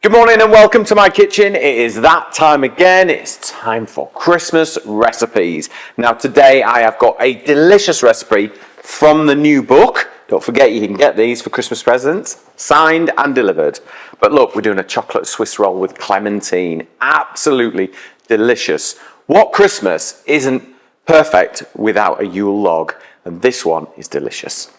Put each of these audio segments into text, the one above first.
Good morning and welcome to my kitchen. It is that time again. It's time for Christmas recipes. Now today I have got a delicious recipe from the new book. Don't forget you can get these for Christmas presents, signed and delivered. But look, we're doing a chocolate Swiss roll with clementine. Absolutely delicious. What Christmas isn't perfect without a Yule log? And this one is delicious.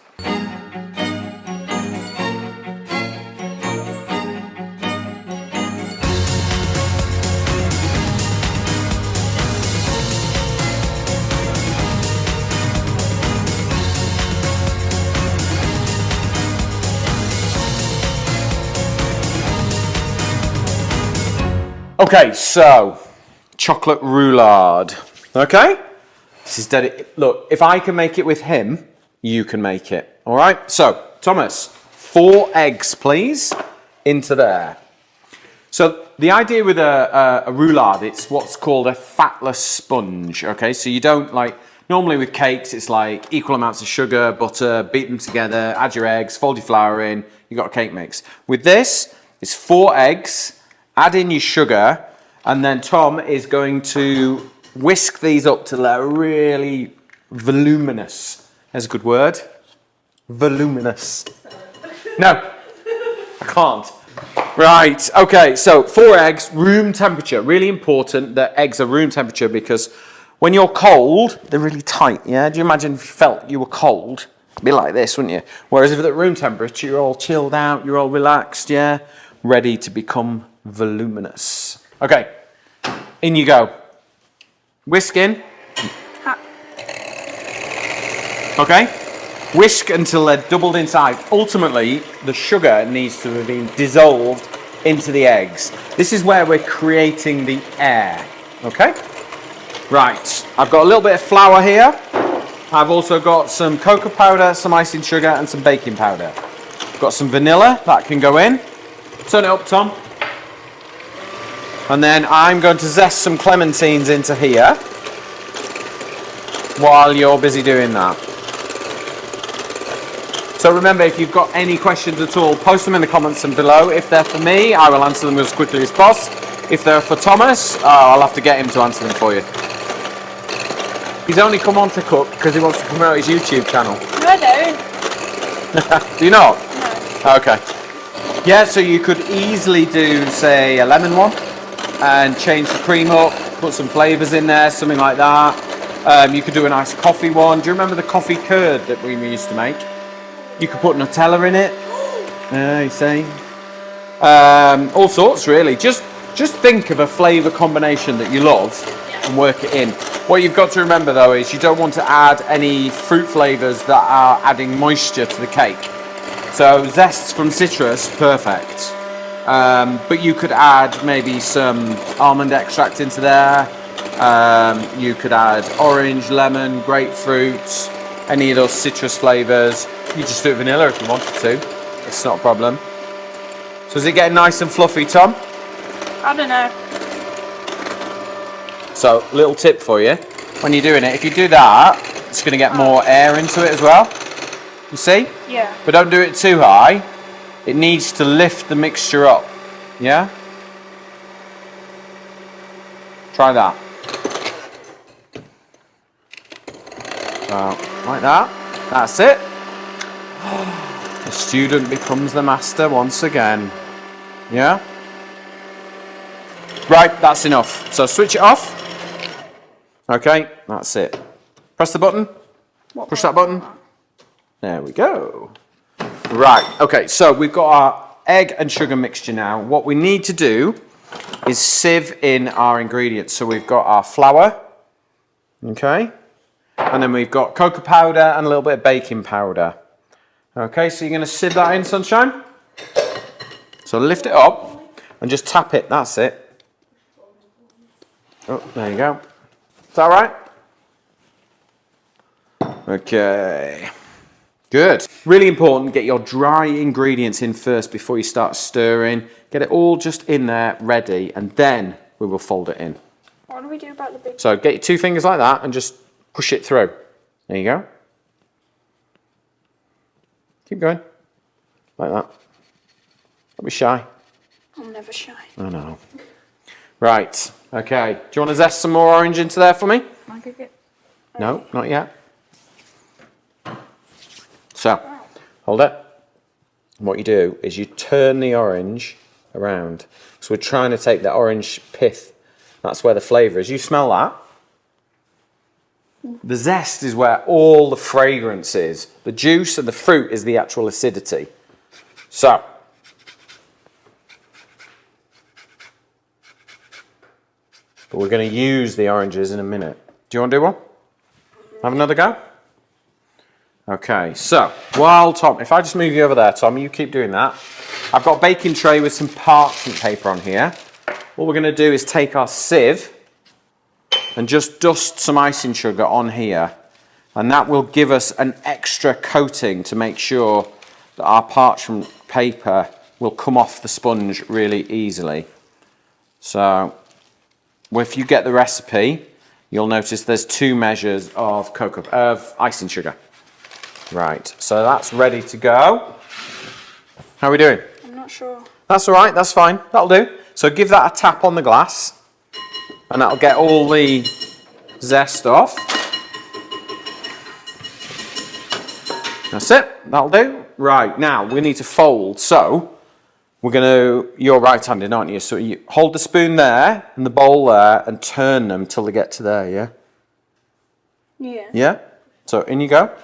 Okay, so chocolate roulade. Okay, this is dead. Look, if I can make it with him, you can make it. All right. So Thomas, 4 eggs, please, into there. So the idea with a roulade, it's what's called a fatless sponge. Okay, so you don't normally with cakes, it's like equal amounts of sugar, butter, beat them together, add your eggs, fold your flour in, you got a cake mix. With this, it's 4 eggs. Add in your sugar, and then Tom is going to whisk these up till they're really voluminous. That's a good word. Voluminous. No, I can't. Right, okay, so 4 eggs, room temperature. Really important that eggs are room temperature because when you're cold, they're really tight, yeah? Do you imagine if you felt you were cold? It'd be like this, wouldn't you? Whereas if they're at room temperature, you're all chilled out, you're all relaxed, yeah? Ready to become voluminous. Okay, in you go. Whisk in. Okay, whisk until they're doubled in size. Ultimately, the sugar needs to have been dissolved into the eggs. This is where we're creating the air. Okay, right. I've got a little bit of flour here. I've also got some cocoa powder, some icing sugar, and some baking powder. I've got some vanilla that can go in. Turn it up, Tom. And then I'm going to zest some clementines into here while you're busy doing that. So remember, if you've got any questions at all, post them in the comments and below. If they're for me, I will answer them as quickly as possible. If they're for Thomas, I'll have to get him to answer them for you. He's only come on to cook because he wants to promote his YouTube channel. No, I don't. Do you not? No. Okay. Yeah, so you could easily do, say, a lemon one and change the cream up, put some flavours in there, something like that. You could do a nice coffee one. Do you remember the coffee curd that we used to make? You could put Nutella in it. You see? All sorts, really. Just think of a flavour combination that you love and work it in. What you've got to remember, though, is you don't want to add any fruit flavours that are adding moisture to the cake. So zests from citrus, perfect. But you could add maybe some almond extract into there. You could add orange, lemon, grapefruit, any of those citrus flavours. You just do it vanilla if you wanted to. It's not a problem. So is it getting nice and fluffy, Tom? I don't know. So, little tip for you. When you're doing it, if you do that, it's going to get more air into it as well. You see? Yeah. But don't do it too high. It needs to lift the mixture up. Yeah? Try that. Like that. That's it. The student becomes the master once again. Yeah? Right, that's enough. So switch it off. Okay, that's it. Press the button. Push that button. There we go. Right, okay, so we've got our egg and sugar mixture now. What we need to do is sieve in our ingredients. So we've got our flour, okay, and then we've got cocoa powder and a little bit of baking powder. Okay, so you're going to sieve that in, sunshine. So lift it up and just tap it, that's it. Oh, there you go. Is that right? Okay. Good. Really important, get your dry ingredients in first before you start stirring. Get it all just in there, ready, and then we will fold it in. What do we do about the big... So get your 2 fingers like that and just push it through. There you go. Keep going. Like that. Don't be shy. I'm never never shy. I know. Right, okay. Do you want to zest some more orange into there for me? I could get... No, not yet. So, hold it. What you do is you turn the orange around. So we're trying to take the orange pith. That's where the flavour is. You smell that? The zest is where all the fragrance is. The juice and the fruit is the actual acidity. So, but we're going to use the oranges in a minute. Do you want to do one? Have another go? Okay, so while Tom, if I just move you over there, Tom, you keep doing that. I've got a baking tray with some parchment paper on here. What we're going to do is take our sieve and just dust some icing sugar on here. And that will give us an extra coating to make sure that our parchment paper will come off the sponge really easily. So, if you get the recipe, you'll notice there's 2 measures of icing sugar. Right, so that's ready to go. How are we doing? I'm not sure. That's all right, that's fine. That'll do. So give that a tap on the glass, and that'll get all the zest off. That's it, that'll do. Right, now we need to fold. So we're going to, you're right-handed, aren't you? So you hold the spoon there and the bowl there and turn them till they get to there, yeah? Yeah. Yeah? So in you go.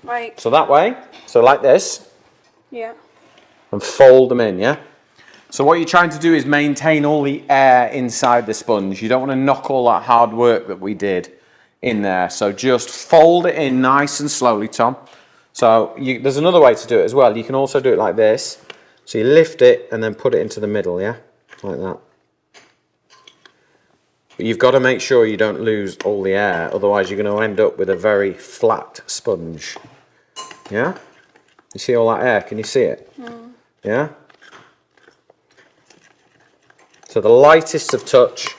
Like... So that way, so like this, Yeah. and fold them in, yeah? So what you're trying to do is maintain all the air inside the sponge. You don't want to knock all that hard work that we did in there. So just fold it in nice and slowly, Tom. So there's another way to do it as well. You can also do it like this. So you lift it and then put it into the middle, yeah? Like that. But you've got to make sure you don't lose all the air. Otherwise you're going to end up with a very flat sponge. Yeah? You see all that air? Can you see it? Mm. Yeah? So the lightest of touch,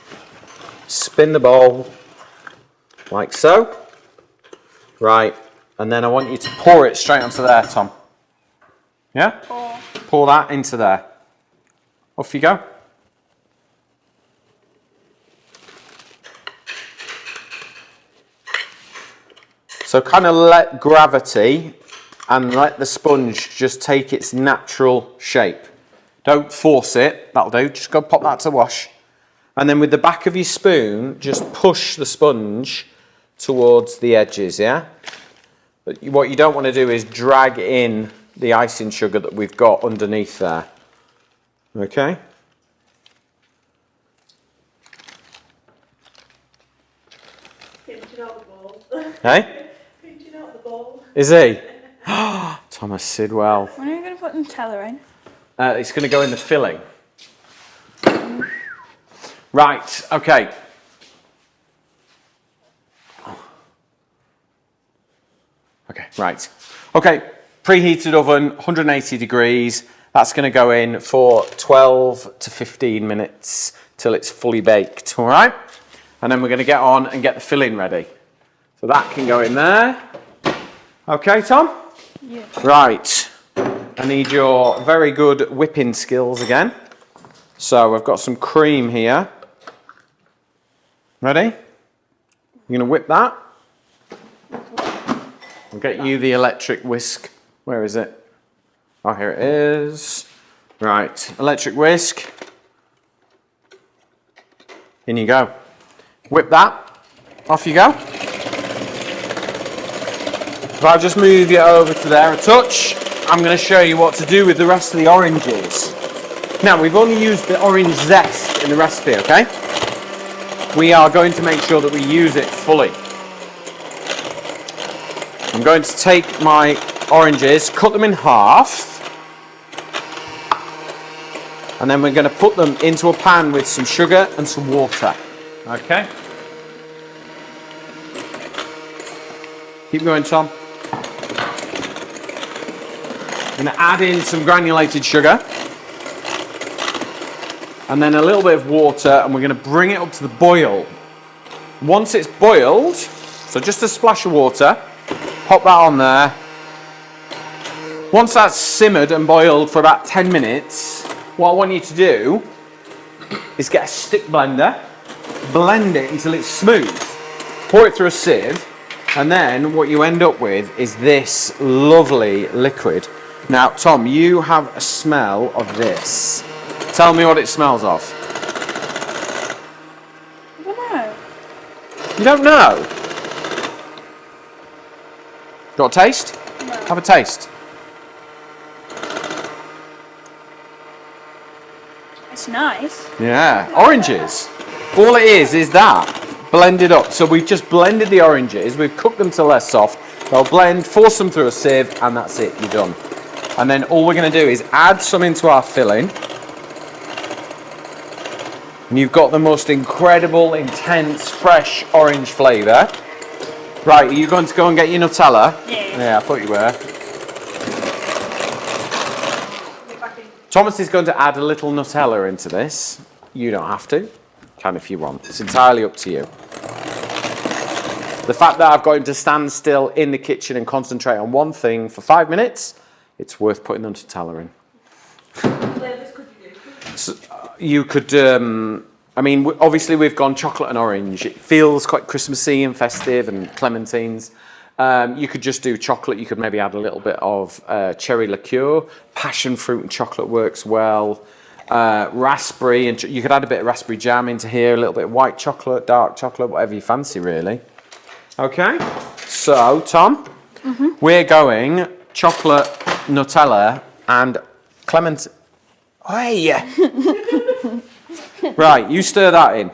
spin the bowl like so. Right, and then I want you to pour it straight onto there, Tom. Yeah? Pour that into there. Off you go. So kind of let gravity and let the sponge just take its natural shape. Don't force it, that'll do. Just go pop that to wash. And then with the back of your spoon, just push the sponge towards the edges, yeah? But what you don't want to do is drag in the icing sugar that we've got underneath there. Okay? Pinching out the bowl. Hey? Pinching out the bowl. Is he? Thomas Sidwell. When are you going to put Nutella in? It's going to go in the filling. Right, okay. Okay, right. Okay, preheated oven, 180 degrees. That's going to go in for 12 to 15 minutes till it's fully baked, all right? And then we're going to get on and get the filling ready. So that can go in there. Okay, Tom? Yeah. Right. I need your very good whipping skills again. So I've got some cream here. Ready? You're going to whip that. I'll get you the electric whisk. Where is it? Oh, here it is. Right, electric whisk. In you go. Whip that. Off you go. If I just move you over to there a touch, I'm going to show you what to do with the rest of the oranges. Now, we've only used the orange zest in the recipe, okay? We are going to make sure that we use it fully. I'm going to take my oranges, cut them in half, and then we're going to put them into a pan with some sugar and some water. Okay? Keep going, Tom. I'm going to add in some granulated sugar and then a little bit of water, and we're going to bring it up to the boil. Once it's boiled, so just a splash of water, pop that on there. Once that's simmered and boiled for about 10 minutes, what I want you to do is get a stick blender, blend it until it's smooth, pour it through a sieve, and then what you end up with is this lovely liquid. Now, Tom, you have a smell of this. Tell me what it smells of. I don't know. You don't know? Got a taste? No. Have a taste. It's nice. Yeah, oranges. All it is that blended up. So we've just blended the oranges, we've cooked them till they're soft. They'll blend, force them through a sieve, and that's it, you're done. And then all we're going to do is add some into our filling. And you've got the most incredible, intense, fresh orange flavour. Right, are you going to go and get your Nutella? Yeah. Yeah, I thought you were. Thomas is going to add a little Nutella into this. You don't have to. Can if you want. It's entirely up to you. The fact that I've got him to stand still in the kitchen and concentrate on one thing for 5 minutes, it's worth putting the Nutella in. What flavours could you do? So, you could, I mean, obviously we've gone chocolate and orange. It feels quite Christmassy and festive, and clementines. You could just do chocolate. You could maybe add a little bit of cherry liqueur. Passion fruit and chocolate works well. Raspberry, and you could add a bit of raspberry jam into here, a little bit of white chocolate, dark chocolate, whatever you fancy, really. Okay, so Tom, we're going chocolate, Nutella, and clement. Hey, right, you stir that in.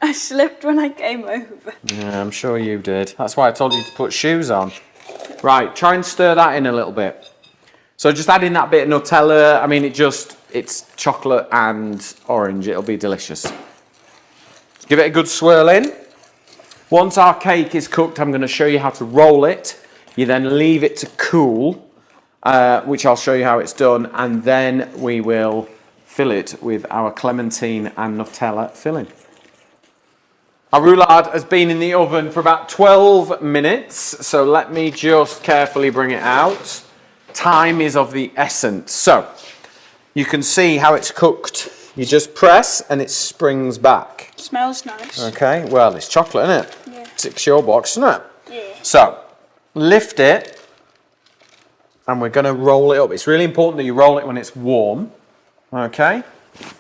I slipped when I came over. Yeah, I'm sure you did. That's why I told you to put shoes on. Right, try and stir that in a little bit. So just add in that bit of Nutella. I mean, it's chocolate and orange. It'll be delicious. Give it a good swirl in. Once our cake is cooked, I'm going to show you how to roll it. You then leave it to cool, which I'll show you how it's done. And then we will fill it with our clementine and Nutella filling. Our roulade has been in the oven for about 12 minutes. So let me just carefully bring it out. Time is of the essence. So you can see how it's cooked. You just press and it springs back. Smells nice. Okay, well, it's chocolate, isn't it? Yeah. Ticks your box, isn't it? Yeah. So lift it and we're going to roll it up. It's really important that you roll it when it's warm. Okay,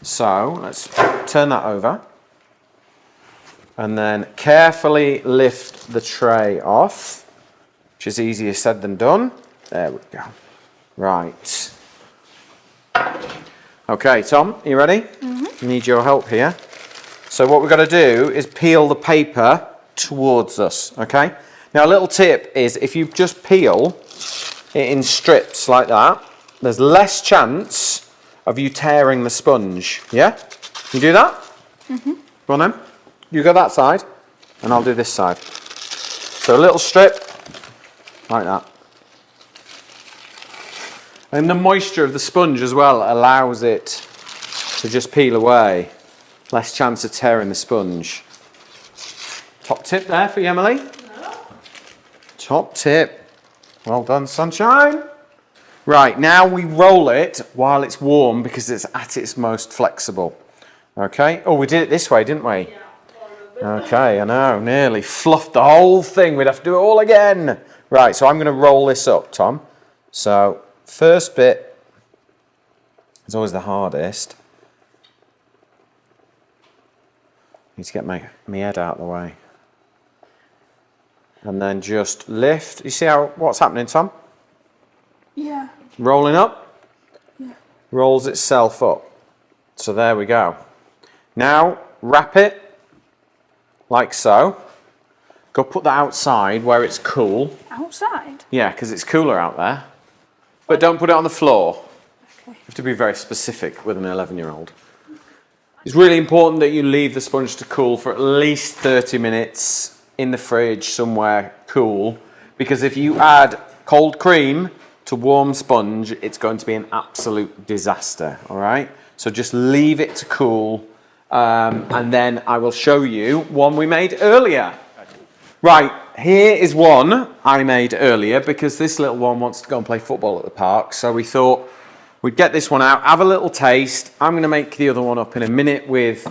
so let's turn that over. And then carefully lift the tray off, which is easier said than done. There we go. Right. Okay, Tom, you ready? Need your help here. So what we're going to do is peel the paper towards us, okay? Now a little tip is if you just peel it in strips like that, there's less chance of you tearing the sponge, yeah? You do that? Go on then. You go that side, and I'll do this side. So a little strip, like that. And the moisture of the sponge as well allows it to just peel away. Less chance of tearing the sponge. Top tip there for you, Emily. No. Top tip. Well done, sunshine. Right, now we roll it while it's warm because it's at its most flexible. Okay. Oh, we did it this way, didn't we? Yeah. Okay, I know, nearly fluffed the whole thing. We'd have to do it all again. Right, so I'm going to roll this up, Tom. So, first bit is always the hardest. Need to get my head out of the way. And then just lift. You see what's happening, Tom? Yeah. Rolling up. Yeah. Rolls itself up. So there we go. Now, wrap it. Like so. Go put that outside where it's cool. Outside? Yeah, because it's cooler out there. But don't put it on the floor. Okay. You have to be very specific with an 11-year-old. It's really important that you leave the sponge to cool for at least 30 minutes in the fridge somewhere cool. Because if you add cold cream to warm sponge, it's going to be an absolute disaster, all right? So just leave it to cool. And then I will show you one we made earlier. Right, here is one I made earlier because this little one wants to go and play football at the park. So we thought we'd get this one out, have a little taste. I'm going to make the other one up in a minute with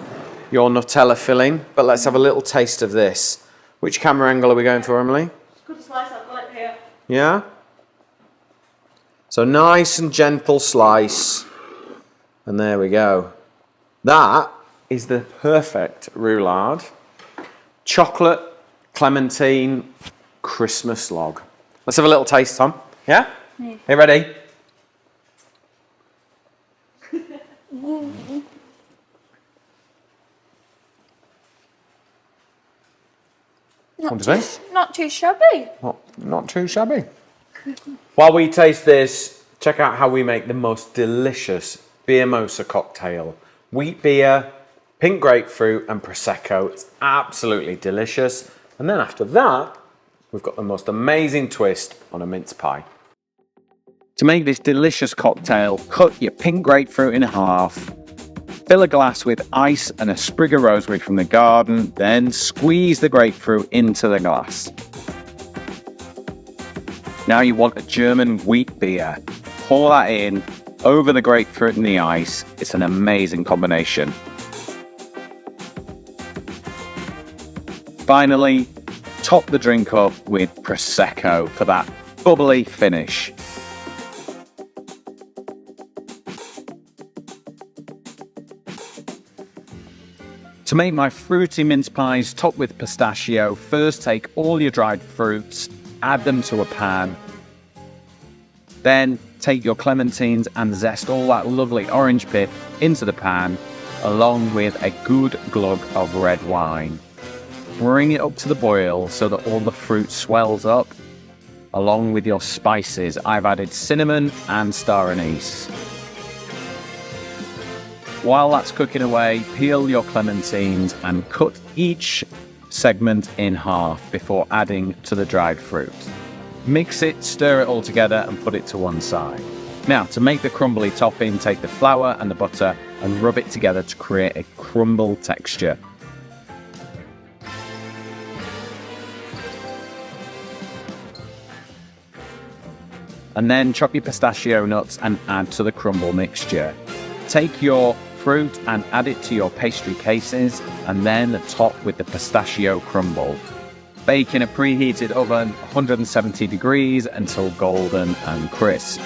your Nutella filling, but let's have a little taste of this. Which camera angle are we going for, Emily? Good slice, I've got it here. Yeah? So nice and gentle slice. And there we go. That is the perfect roulade. Chocolate, clementine, Christmas log. Let's have a little taste, Tom. Yeah? Yeah. Are you ready? Not too shabby. Not too shabby. While we taste this, check out how we make the most delicious beer mosa cocktail. Wheat beer, pink grapefruit and Prosecco. It's absolutely delicious. And then after that, we've got the most amazing twist on a mince pie. To make this delicious cocktail, cut your pink grapefruit in half. Fill a glass with ice and a sprig of rosemary from the garden, then squeeze the grapefruit into the glass. Now you want a German wheat beer. Pour that in over the grapefruit and the ice. It's an amazing combination. Finally, top the drink up with Prosecco for that bubbly finish. To make my fruity mince pies topped with pistachio, first take all your dried fruits, add them to a pan. Then take your clementines and zest all that lovely orange pith into the pan, along with a good glug of red wine. Bring it up to the boil so that all the fruit swells up. Along with your spices, I've added cinnamon and star anise. While that's cooking away, peel your clementines and cut each segment in half before adding to the dried fruit. Mix it, stir it all together and put it to one side. Now, to make the crumbly topping, take the flour and the butter and rub it together to create a crumble texture. And then chop your pistachio nuts and add to the crumble mixture. Take your fruit and add it to your pastry cases and then top with the pistachio crumble. Bake in a preheated oven 170 degrees until golden and crisp.